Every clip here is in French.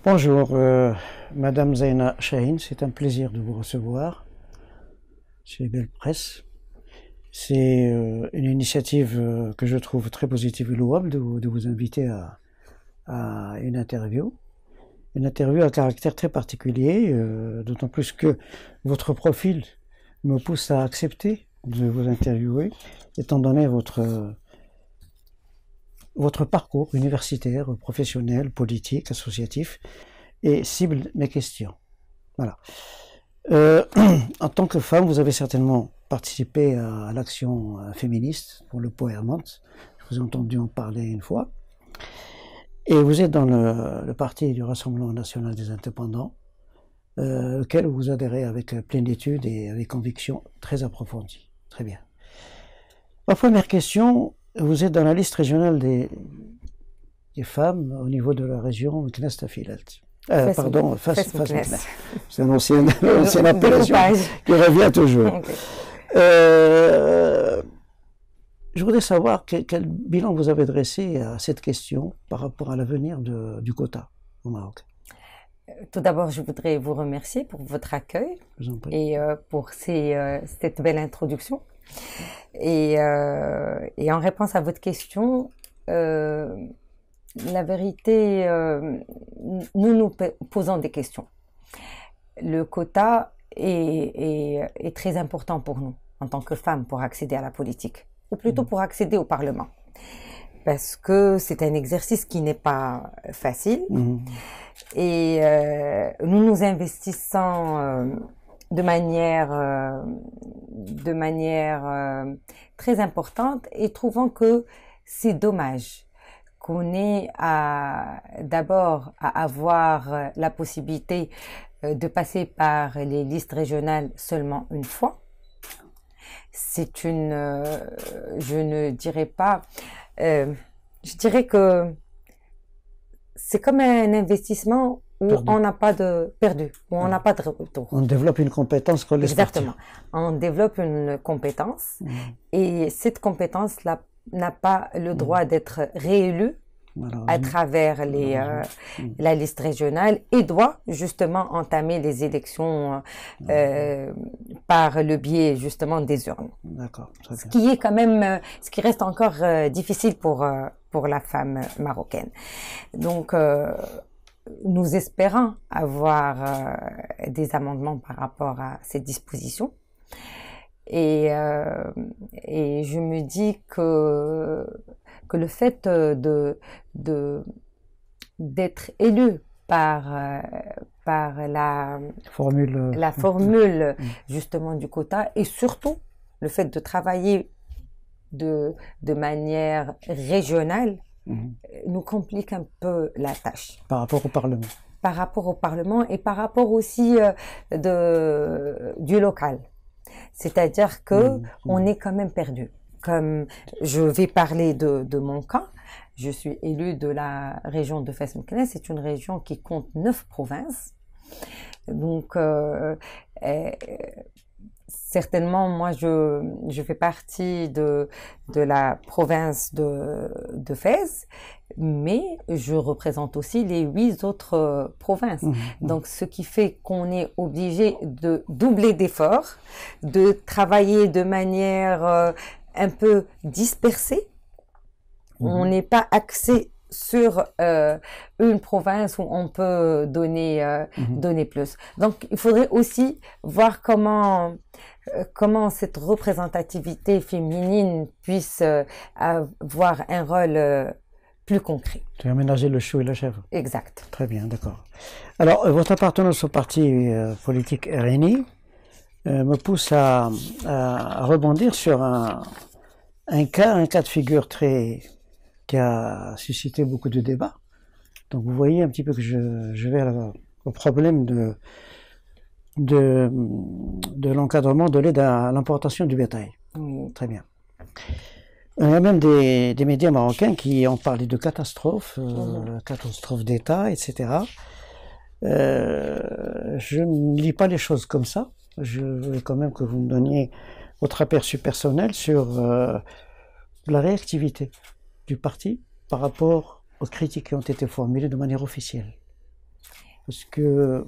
Bonjour, Madame Zaina Chahine, c'est un plaisir de vous recevoir chez Belle Presse. C'est une initiative que je trouve très positive et louable de vous inviter à une interview à caractère très particulier, d'autant plus que votre profil me pousse à accepter de vous interviewer, étant donné votre parcours universitaire, professionnel, politique, associatif, et cible mes questions. Voilà. En tant que femme, vous avez certainement participé à l'action féministe pour le Powerment. Je vous ai entendu en parler une fois. Et vous êtes dans le parti du Rassemblement national des indépendants, auquel vous adhérez avec plénitude et avec conviction très approfondie. Très bien. Ma première question, vous êtes dans la liste régionale des femmes au niveau de la région Meknès Tafilat. Pardon, Fès Meknès. C'est une ancienne appellation qui revient toujours. Okay. Je voudrais savoir quel bilan vous avez dressé à cette question par rapport à l'avenir du quota au Maroc. Tout d'abord, je voudrais vous remercier pour votre accueil et pour cette belle introduction. Et en réponse à votre question, la vérité, nous posons des questions. Le quota est très important pour nous, en tant que femmes, pour accéder à la politique, ou plutôt pour accéder au Parlement. Parce que c'est un exercice qui n'est pas facile. Et nous nous investissons de manière très importante et trouvons que c'est dommage qu'on ait d'abord à avoir la possibilité de passer par les listes régionales seulement une fois. C'est je ne dirais pas, je dirais que c'est comme un investissement où on n'a pas de perdu, où on n'a pas de retour. On développe une compétence qu'on laisse Exactement. partir. On développe une compétence et cette compétence-là n'a pas le droit d'être réélue à travers la liste régionale et doit justement entamer les élections par le biais justement des urnes. D'accord. Ce qui est quand même, ce qui reste encore difficile pour la femme marocaine. Donc, nous espérons avoir des amendements par rapport à ces dispositions. Et je me dis que le fait d'être élu par la formule justement du quota et surtout le fait de travailler de manière régionale nous complique un peu la tâche. Par rapport au Parlement. Par rapport au Parlement et par rapport aussi du local. C'est-à-dire que on est quand même perdu. Comme je vais parler de mon cas, je suis élue de la région de Fès Meknès. C'est une région qui compte 9 provinces. Donc, certainement, moi, je fais partie de la province de Fès, mais je représente aussi les 8 autres provinces. Donc, ce qui fait qu'on est obligé de doubler d'efforts, de travailler de manière un peu dispersée. On n'est pas axé sur une province où on peut donner plus. Donc, il faudrait aussi voir comment cette représentativité féminine puisse avoir un rôle plus concret. Tu as aménagé le chou et la chèvre. Exact. Très bien, d'accord. Alors, votre appartenance au parti politique RNI me pousse à rebondir sur un cas de figure qui a suscité beaucoup de débats. Donc vous voyez un petit peu que je vais au problème de l'encadrement de l'aide à l'importation du bétail. Très bien. Il y a même des médias marocains qui ont parlé de catastrophe, catastrophe d'État, etc. Je ne lis pas les choses comme ça. Je voulais quand même que vous me donniez votre aperçu personnel sur la réactivité du parti par rapport aux critiques qui ont été formulées de manière officielle. parce que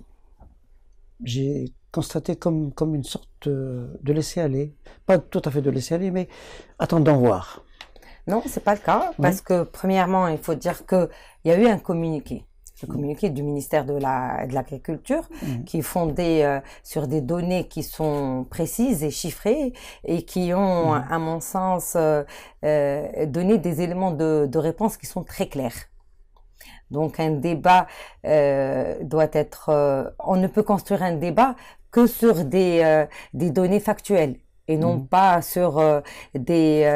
j'ai constaté comme une sorte de laisser-aller, pas tout à fait de laisser-aller, mais attendons voir. Non, c'est pas le cas, Oui. parce que premièrement, il faut dire que il y a eu un communiqué. Le communiqué du ministère de l'Agriculture, qui est fondé sur des données qui sont précises et chiffrées et qui ont, à mon sens, donné des éléments de réponse qui sont très clairs. Donc un débat doit être... on ne peut construire un débat que sur des données factuelles et non pas sur des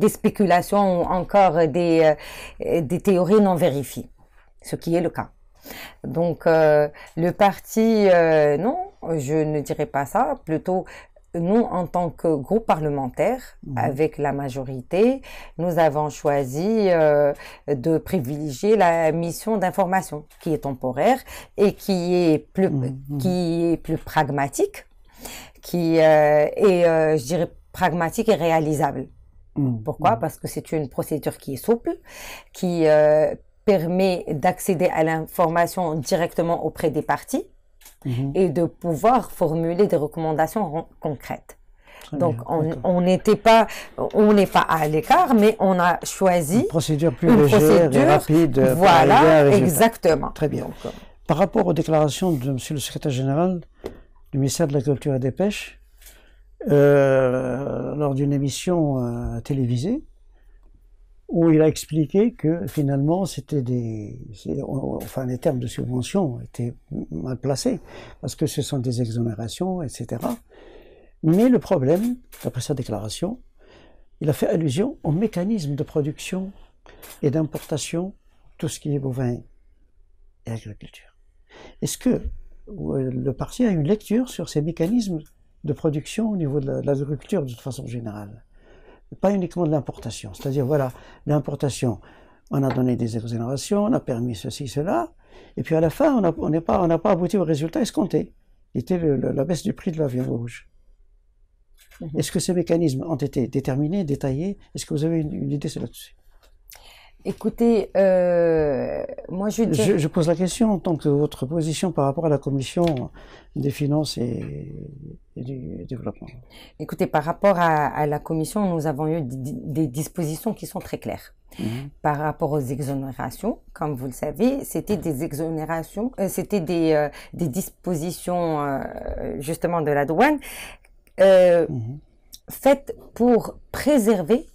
spéculations ou encore des théories non vérifiées, ce qui est le cas. Donc le parti, non, je ne dirais pas ça, plutôt nous, en tant que groupe parlementaire, avec la majorité, nous avons choisi de privilégier la mission d'information, qui est temporaire et qui est plus pragmatique, qui est, je dirais, pragmatique et réalisable. Pourquoi? Parce que c'est une procédure qui est souple, qui permet d'accéder à l'information directement auprès des partis et de pouvoir formuler des recommandations concrètes. Donc, on n'est pas à l'écart, mais on a choisi une procédure plus légère et rapide. Voilà, exactement. Très bien. Donc, par rapport aux déclarations de Monsieur le Secrétaire Général du ministère de l'Agriculture et des Pêches, lors d'une émission télévisée, où il a expliqué que finalement c'était les termes de subvention étaient mal placés, parce que ce sont des exonérations, etc. Mais le problème, d'après sa déclaration, il a fait allusion au mécanisme de production et d'importation, tout ce qui est bovin et agriculture. Est-ce que le parti a une lecture sur ces mécanismes de production au niveau de l'agriculture de façon générale? Pas uniquement de l'importation, c'est-à-dire voilà, l'importation, on a donné des exonérations, on a permis ceci, cela, et puis à la fin, on n'a pas abouti au résultat escompté, qui était la baisse du prix de la viande rouge. Est-ce que ces mécanismes ont été déterminés, détaillés? Est-ce que vous avez une idée là-dessus? Écoutez, moi je pose la question en tant que votre position par rapport à la commission des finances et du développement. Écoutez, par rapport à la commission, nous avons eu des dispositions qui sont très claires. Par rapport aux exonérations, comme vous le savez, c'était des exonérations, c'était des dispositions justement de la douane faites pour préserver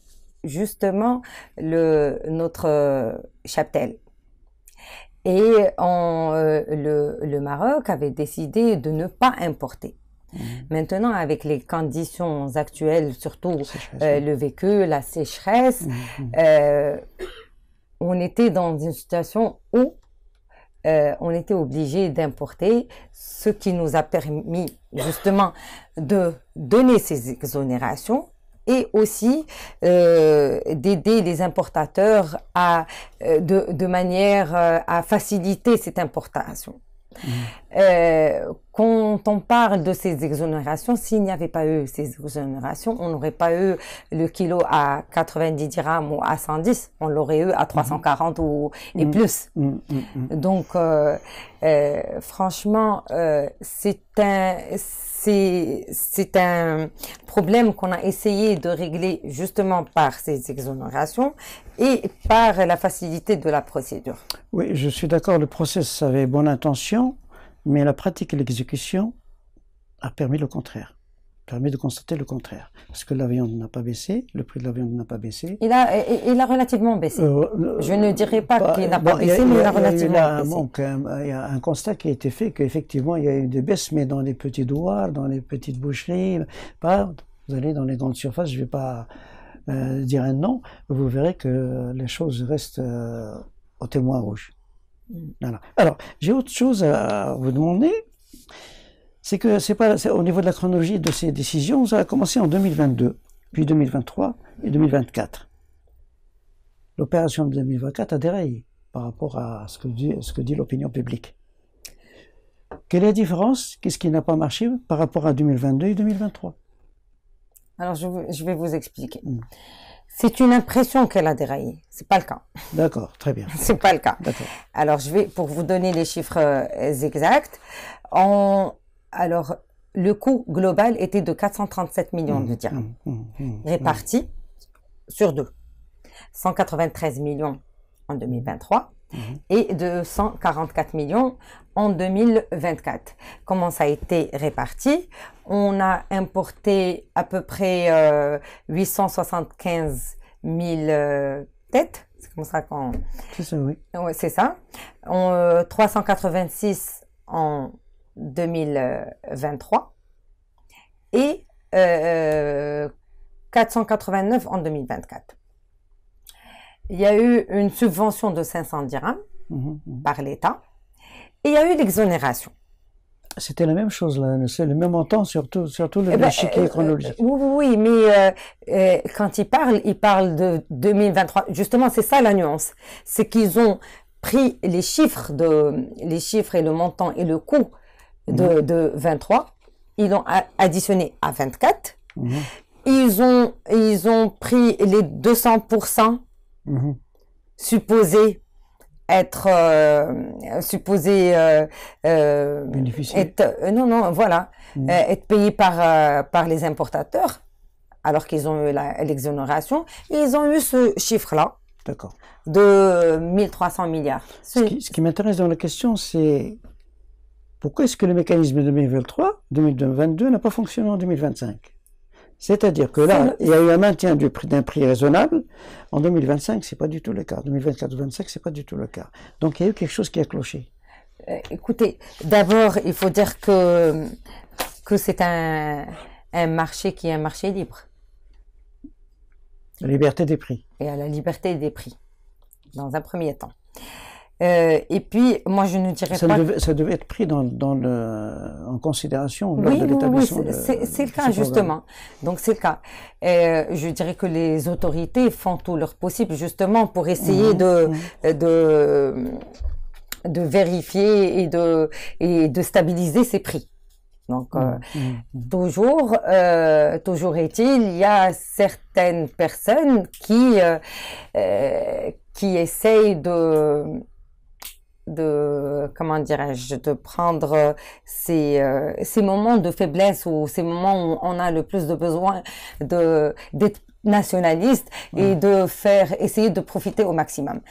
justement notre cheptel. Et le Maroc avait décidé de ne pas importer. Maintenant, avec les conditions actuelles, surtout le vécu, la sécheresse, on était dans une situation où on était obligé d'importer, ce qui nous a permis justement de donner ces exonérations et aussi d'aider les importateurs de manière à faciliter cette importation. Quand on parle de ces exonérations, s'il n'y avait pas eu ces exonérations, on n'aurait pas eu le kilo à 90 dirhams ou à 110, on l'aurait eu à 340 et plus. Donc, franchement, c'est un problème qu'on a essayé de régler justement par ces exonérations et par la facilité de la procédure. Oui, je suis d'accord, le process avait bonne intention, mais la pratique et l'exécution a permis le contraire. Permis de constater le contraire. Parce que la viande n'a pas baissé, le prix de la viande n'a pas baissé. Il a relativement baissé. Je ne dirais pas qu'il n'a pas baissé, mais il a relativement baissé. Il y a un constat qui a été fait qu'effectivement il y a eu des baisses, mais dans les petits douars, dans les petites boucheries, pas. Vous allez dans les grandes surfaces, je ne vais pas dire un nom, vous verrez que les choses restent au témoin rouge. Voilà. Alors, j'ai autre chose à vous demander. C'est que c'est au niveau de la chronologie de ces décisions, ça a commencé en 2022, puis 2023 et 2024. L'opération de 2024 a déraillé par rapport à ce que dit l'opinion publique. Quelle est la différence? Qu'est-ce qui n'a pas marché par rapport à 2022 et 2023? Alors, je vais vous expliquer. C'est une impression qu'elle a déraillé. C'est pas le cas. D'accord, très bien. C'est pas le cas. D'accord. Alors, pour vous donner les chiffres exacts, alors, le coût global était de 437 millions de dirhams, répartis sur deux. 193 millions en 2023 et 244 millions en 2024. Comment ça a été réparti? On a importé à peu près 875 000 têtes. C'est comme ça qu'on... C'est ça, oui. Ouais, c'est ça. 386 en 2023 et 489 en 2024. Il y a eu une subvention de 500 dirhams par l'État et il y a eu l'exonération. C'était la même chose, là. C'est le même montant, surtout le chiquier chronologique. Oui, mais quand il parle de 2023. Justement, c'est ça la nuance. C'est qu'ils ont pris les chiffres et le montant et le coût de 23. Ils l'ont additionné à 24. Ils ont pris les 200% supposés être bénéficier. Être payés par les importateurs, alors qu'ils ont eu l'exonération. Ils ont eu ce chiffre-là. D'accord. De 1300 milliards. Ce qui m'intéresse dans la question, c'est pourquoi est-ce que le mécanisme de 2022 n'a pas fonctionné en 2025? C'est-à-dire que là, il y a eu un maintien d'un prix raisonnable. En 2025, c'est pas du tout le cas. 2024-2025, c'est pas du tout le cas. Donc, il y a eu quelque chose qui a cloché. Écoutez, d'abord, il faut dire que c'est un marché qui est un marché libre. La liberté des prix. Et à la liberté des prix, dans un premier temps. Et puis, moi, je ne dirais pas... Ça devait être pris en considération lors de l'établissement. Oui, c'est le cas, justement. Donc, c'est le cas. Je dirais que les autorités font tout leur possible, justement, pour essayer de vérifier et de stabiliser ces prix. Donc, toujours est-il, il y a certaines personnes qui essayent comment dirais-je, de prendre ces moments de faiblesse ou ces moments où on a le plus de besoin d'être nationaliste et essayer de profiter au maximum.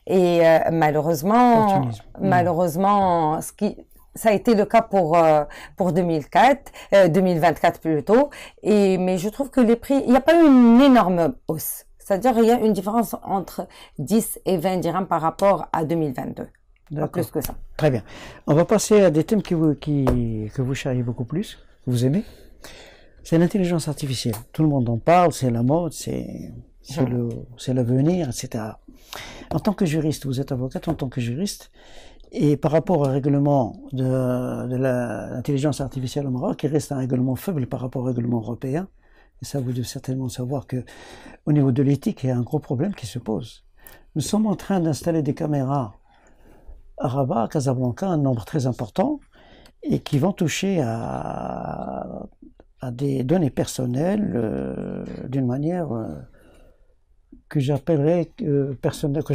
Et malheureusement, ça a été le cas pour 2024 plutôt. Mais je trouve que les prix, il n'y a pas eu une énorme hausse. C'est-à-dire, il y a une différence entre 10 et 20 dirhams par rapport à 2022. Pas plus que ça. Très bien. On va passer à des thèmes que vous charriez beaucoup plus, que vous aimez. C'est l'intelligence artificielle. Tout le monde en parle, c'est la mode, c'est l'avenir, etc. En tant que juriste, vous êtes avocate en tant que juriste, et par rapport au règlement de l'intelligence artificielle au Maroc, il reste un règlement faible par rapport au règlement européen. Et ça, vous devez certainement savoir que, au niveau de l'éthique, il y a un gros problème qui se pose. Nous sommes en train d'installer des caméras à Rabat, à Casablanca, un nombre très important, et qui vont toucher à des données personnelles d'une manière que je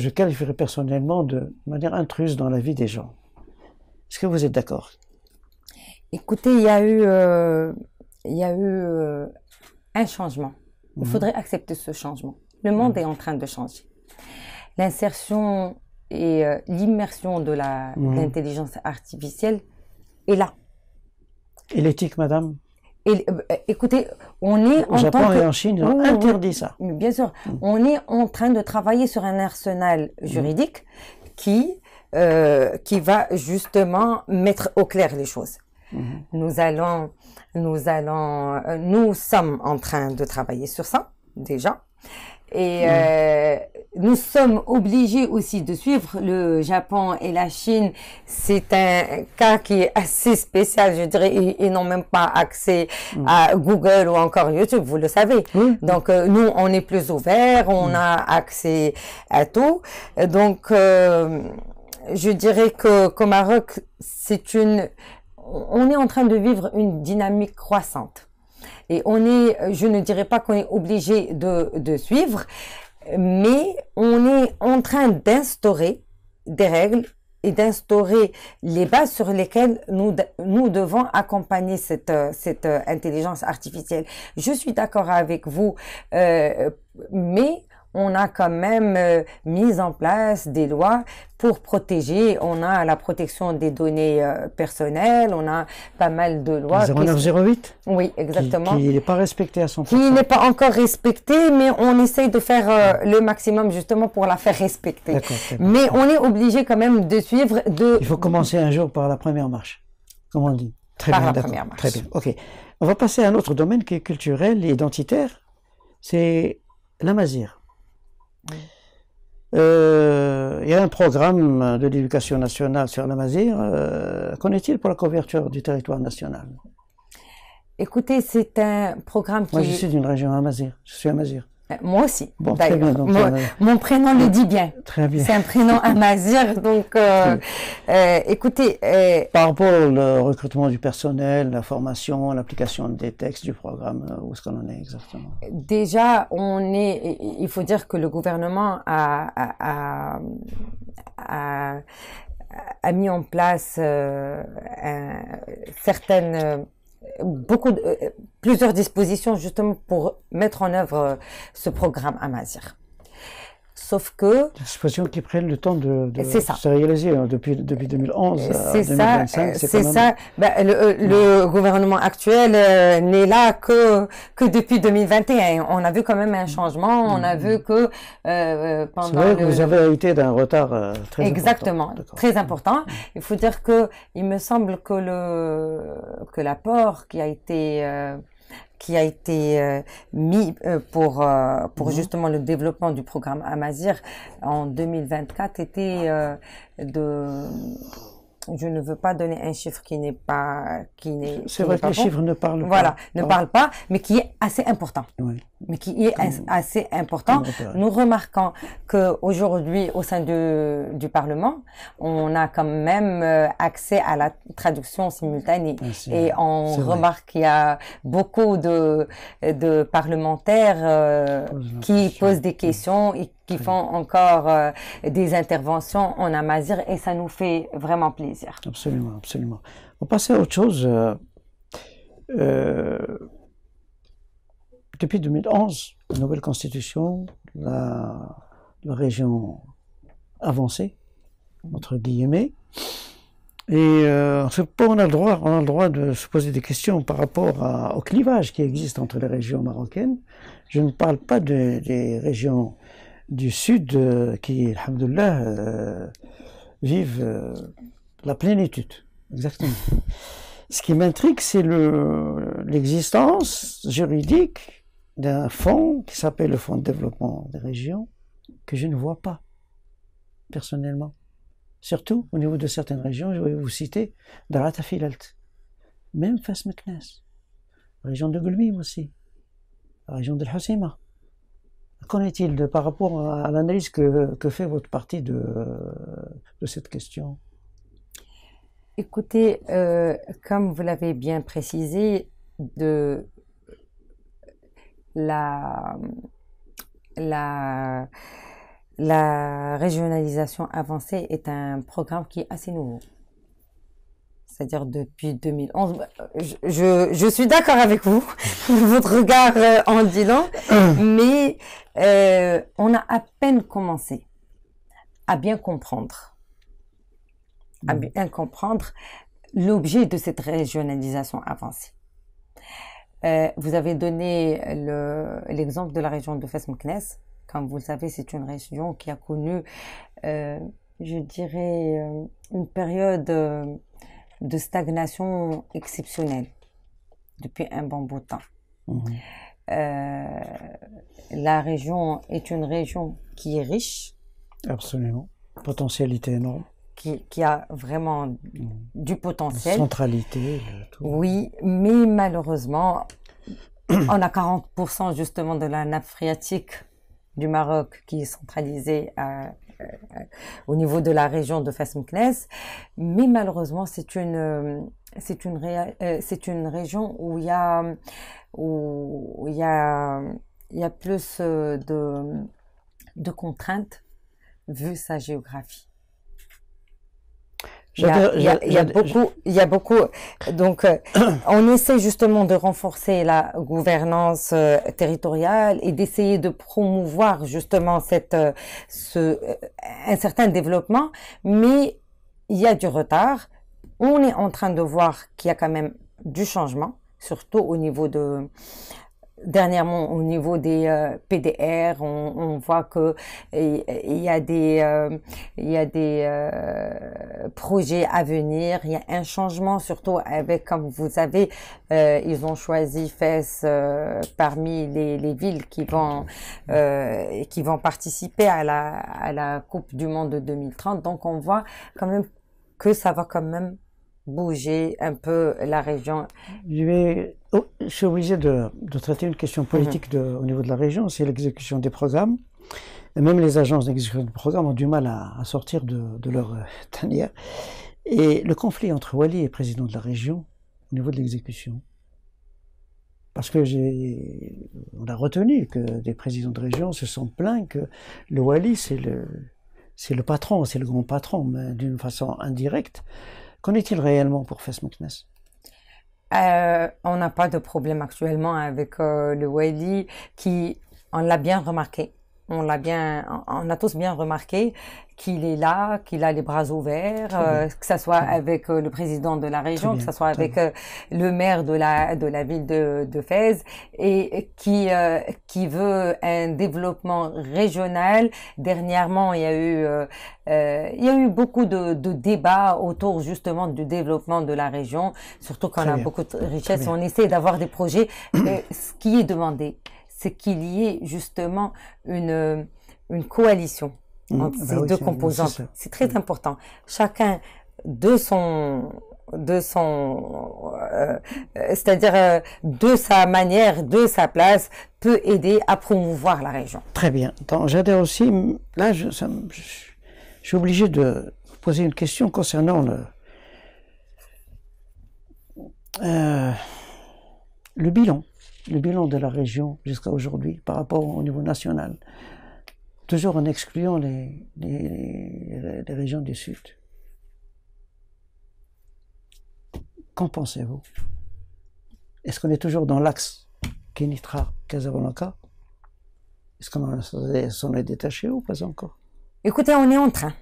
qualifierais personnellement de manière intruse dans la vie des gens. Est-ce que vous êtes d'accord? Écoutez, il y a eu un changement. Il faudrait accepter ce changement. Le monde est en train de changer. L'insertion et l'immersion de l'intelligence artificielle est là. Et l'éthique, madame? Écoutez, on est au Japon et en Chine, ils ont interdit ça. Bien sûr, on est en train de travailler sur un arsenal juridique qui va justement mettre au clair les choses. Nous sommes en train de travailler sur ça déjà. Et nous sommes obligés aussi de suivre le Japon et la Chine. C'est un cas qui est assez spécial, je dirais. Ils n'ont même pas accès à Google ou encore YouTube, vous le savez. Donc, nous, on est plus ouverts, on a accès à tout. Donc, je dirais qu'au Maroc, on est en train de vivre une dynamique croissante. Et je ne dirais pas qu'on est obligé de suivre, mais on est en train d'instaurer des règles et d'instaurer les bases sur lesquelles nous devons accompagner cette intelligence artificielle. Je suis d'accord avec vous, mais on a quand même mis en place des lois pour protéger. On a la protection des données personnelles, on a pas mal de lois. 0908 Oui, exactement. Qui n'est pas respecté à 100%. Qui n'est pas encore respecté, mais on essaye de faire le maximum justement pour la faire respecter. Mais on est obligé quand même de suivre. Il faut commencer un jour par la première marche, comme on dit. Très bien, la première marche. Très bien, ok. On va passer à un autre domaine qui est culturel et identitaire, c'est l'amazigh. Il y a un programme de l'éducation nationale sur l'amazigh. Qu'en est-il pour la couverture du territoire national? Écoutez, c'est un programme qui... Moi, je suis d'une région amazigh. Je suis amazigh. Moi aussi. Bon, très bien. Donc, mon prénom le dit bien. Très bien. C'est un prénom amazigh, donc écoutez. Par rapport au recrutement du personnel, la formation, l'application des textes du programme, où est-ce qu'on en est exactement? Déjà, il faut dire que le gouvernement a mis en place plusieurs dispositions justement pour mettre en œuvre ce programme amazigh. Sauf que... Des dispositions qui prennent le temps de se réaliser depuis 2011 à 2025. C'est ça. Le gouvernement actuel n'est là que depuis 2021. On a vu quand même un changement. On a vu que pendant... C'est vrai que vous avez été d'un retard très Exactement, important. très important. Il faut dire que il me semble que l'apport qui a été mis pour justement le développement du programme amazigh en 2024 était je ne veux pas donner un chiffre qui n'est pas c'est vrai que les chiffres ne parlent pas. Voilà, ne parlent pas, mais qui est assez important. Oui. Mais qui est assez important. Nous remarquons que aujourd'hui, au sein du Parlement, on a quand même accès à la traduction simultanée. Et on remarque qu'il y a beaucoup de parlementaires qui posent des questions et qui font encore des interventions en amazigh, et ça nous fait vraiment plaisir. Absolument, absolument. On va passer à autre chose. Depuis 2011, la nouvelle constitution, la région avancée, entre guillemets, et on a le droit de se poser des questions par rapport au clivage qui existe entre les régions marocaines. Je ne parle pas des régions du sud qui, alhamdoulilah, vivent la plénitude. Exactement. Ce qui m'intrigue, c'est l'existence juridique d'un fonds qui s'appelle le Fonds de développement des régions, que je ne vois pas, personnellement. Surtout au niveau de certaines régions, je vais vous citer Darat Filalt, même Fas Meknès, la région de Gulmim aussi, la région de Hoceima. Qu'en est-il par rapport à l'analyse que fait votre parti de cette question? Écoutez, comme vous l'avez bien précisé, la régionalisation avancée est un programme qui est assez nouveau. C'est-à-dire depuis 2011. Je suis d'accord avec vous, votre regard en dit long, mais on a à peine commencé à bien comprendre l'objet de cette régionalisation avancée. Vous avez donné l'exemple de la région de Fès Meknès. Comme vous le savez, c'est une région qui a connu, je dirais, une période de stagnation exceptionnelle depuis un bon bout de temps. La région est une région qui est riche. Absolument. Potentialité énorme. Qui a vraiment du potentiel. Centralité. Tout. Oui, mais malheureusement, on a 40% justement de la nappe phréatique du Maroc qui est centralisée au niveau de la région de Fès Meknès. Mais malheureusement, c'est une région où il y a où il y a plus de contraintes vu sa géographie. Il y a beaucoup. Donc, on essaie justement de renforcer la gouvernance territoriale et d'essayer de promouvoir justement un certain développement, mais il y a du retard. On est en train de voir qu'il y a quand même du changement, surtout au niveau dernièrement, au niveau des PDR, on voit que il y a des projets à venir. Il y a un changement, surtout avec, comme vous savez, ils ont choisi Fès parmi les villes qui vont participer à la Coupe du Monde de 2030. Donc, on voit quand même que ça va quand même bouger un peu la région. Je suis obligé de traiter une question politique au niveau de la région, c'est l'exécution des programmes. Et même les agences d'exécution des programmes ont du mal à sortir de leur tanière. Et le conflit entre Wali et président de la région, au niveau de l'exécution, parce que on a retenu que des présidents de région se sont plaints que le Wali, c'est le patron, c'est le grand patron, mais d'une façon indirecte. Qu'en est-il réellement pour Fès Meknès? On n'a pas de problème actuellement avec le Wali, on l'a bien remarqué. On a tous bien remarqué qu'il est là, qu'il a les bras ouverts, que ça soit avec le président de la région, que ça soit avec le maire de la ville de Fès, et qui veut un développement régional. Dernièrement, il y a eu beaucoup de débats autour justement du développement de la région, surtout quand on a beaucoup de richesses. On essaie d'avoir des projets. Ce qui est demandé, c'est qu'il y ait justement une coalition entre ces deux composantes. C'est très important. Chacun c'est-à-dire de sa manière, de sa place, peut aider à promouvoir la région. Très bien. J'adhère aussi. Là, je suis obligé de poser une question concernant le bilan de la région jusqu'à aujourd'hui par rapport au niveau national, toujours en excluant les régions du Sud. Qu'en pensez-vous? Est-ce qu'on est toujours dans l'axe Kénitra-Casablanca? Est-ce qu'on s'en est détaché ou pas encore? Écoutez, on est en train.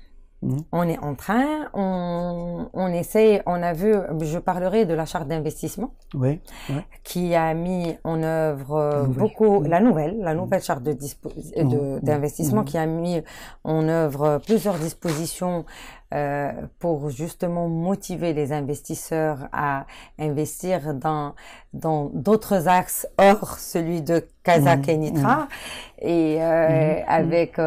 On est en train, on essaie, on a vu, je parlerai de la charte d'investissement, qui a mis en œuvre la nouvelle charte d'investissement qui a mis en œuvre plusieurs dispositions pour justement motiver les investisseurs à investir dans d'autres axes hors celui de Casa Kénitra, et avec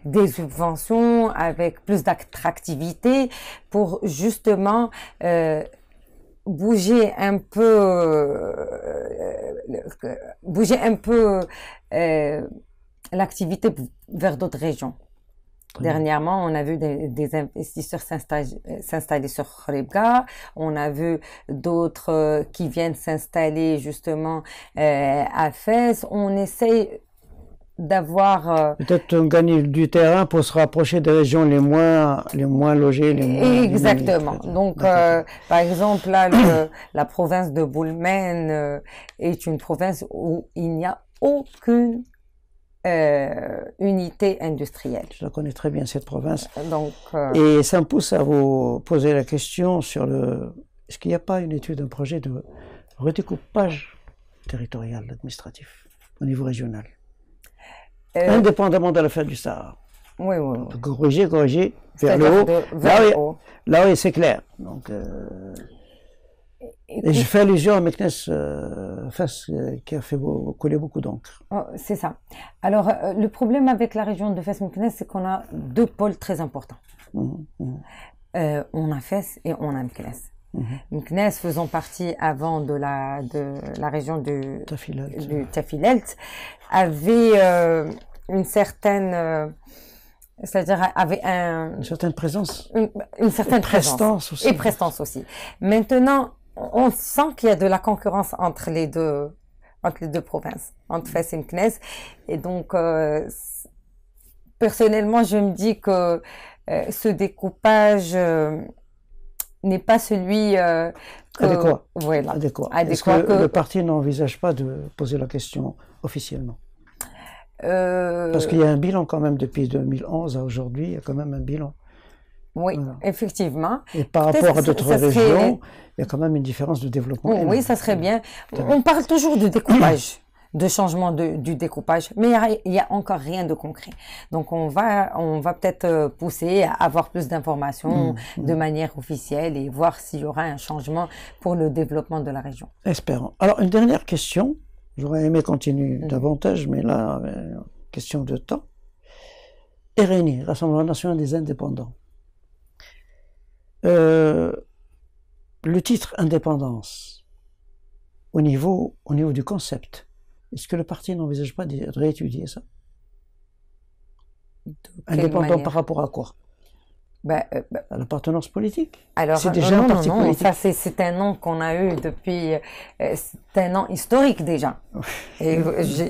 des subventions, avec plus d'attractivité pour justement bouger un peu l'activité vers d'autres régions. Dernièrement, on a vu des investisseurs s'installer sur Khouribga. On a vu d'autres qui viennent s'installer justement à Fès. On essaye d'avoir... Peut-être on gagne du terrain pour se rapprocher des régions les moins logées, les moins... Exactement. Donc, par exemple, là, la province de Boulmen est une province où il n'y a aucune unité industrielle. Je la connais très bien, cette province. Donc, et ça me pousse à vous poser la question sur est-ce qu'il n'y a pas une étude, un projet de redécoupage territorial, administratif, au niveau régional, indépendamment de l'affaire du Sahara? Oui. Corriger vers le haut. Là oui, c'est clair. Donc, et je fais allusion à Meknès Fès qui a fait couler beaucoup d'encre. C'est ça. Alors, le problème avec la région de Fès Meknès, c'est qu'on a deux pôles très importants. On a Fès et on a Meknès. Meknès faisant partie avant de la région du Tafilelt avait une certaine... c'est-à-dire avait une certaine présence. Une certaine prestance aussi. Et prestance aussi. Maintenant, on sent qu'il y a de la concurrence entre les deux entre les deux provinces, entre Fès et Meknès. Et donc, personnellement, je me dis que ce découpage n'est pas celui adéquat. Voilà, Est-ce que le parti n'envisage pas de poser la question officiellement? Parce qu'il y a un bilan quand même depuis 2011 à aujourd'hui, il y a quand même un bilan. Oui, voilà. Effectivement. Et par rapport à d'autres régions, il y a quand même une différence de développement. Oui, ça serait bien. On parle toujours de découpage, de changement du découpage, mais il y a encore rien de concret. Donc on va peut-être pousser à avoir plus d'informations de manière officielle et voir s'il y aura un changement pour le développement de la région. Espérons. Alors une dernière question. J'aurais aimé continuer davantage, mais là, question de temps. RNI, Rassemblement national des indépendants. Le titre indépendance, au niveau du concept, est-ce que le parti n'envisage pas de réétudier ça? Indépendant par rapport à quoi? À l'appartenance politique. Alors, c'est déjà un parti politique. Ça c'est un nom qu'on a eu depuis, c'est un nom historique déjà. Et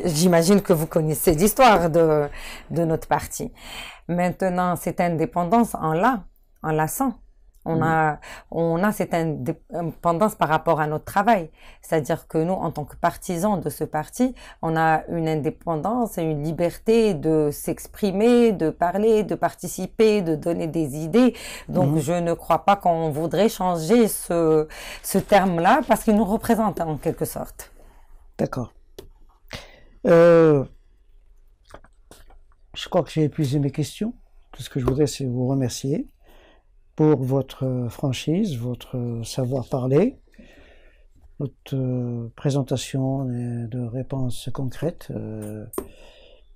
j'imagine que vous connaissez l'histoire de notre parti. Maintenant, cette indépendance, on la sent. On a cette indépendance par rapport à notre travail. C'est-à-dire que nous, en tant que partisans de ce parti, on a une indépendance et une liberté de s'exprimer, de parler, de participer, de donner des idées. Donc, je ne crois pas qu'on voudrait changer ce terme-là parce qu'il nous représente en quelque sorte. D'accord. Je crois que j'ai épuisé mes questions. Tout ce que je voudrais, c'est vous remercier pour votre franchise, votre savoir-parler, votre présentation de réponses concrètes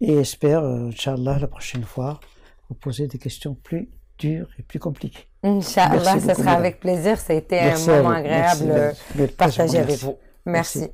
et espère, Inch'Allah, la prochaine fois, vous poser des questions plus dures et plus compliquées. Inch'Allah, ce sera avec plaisir. Ça a été un moment agréable de partager avec vous. Merci.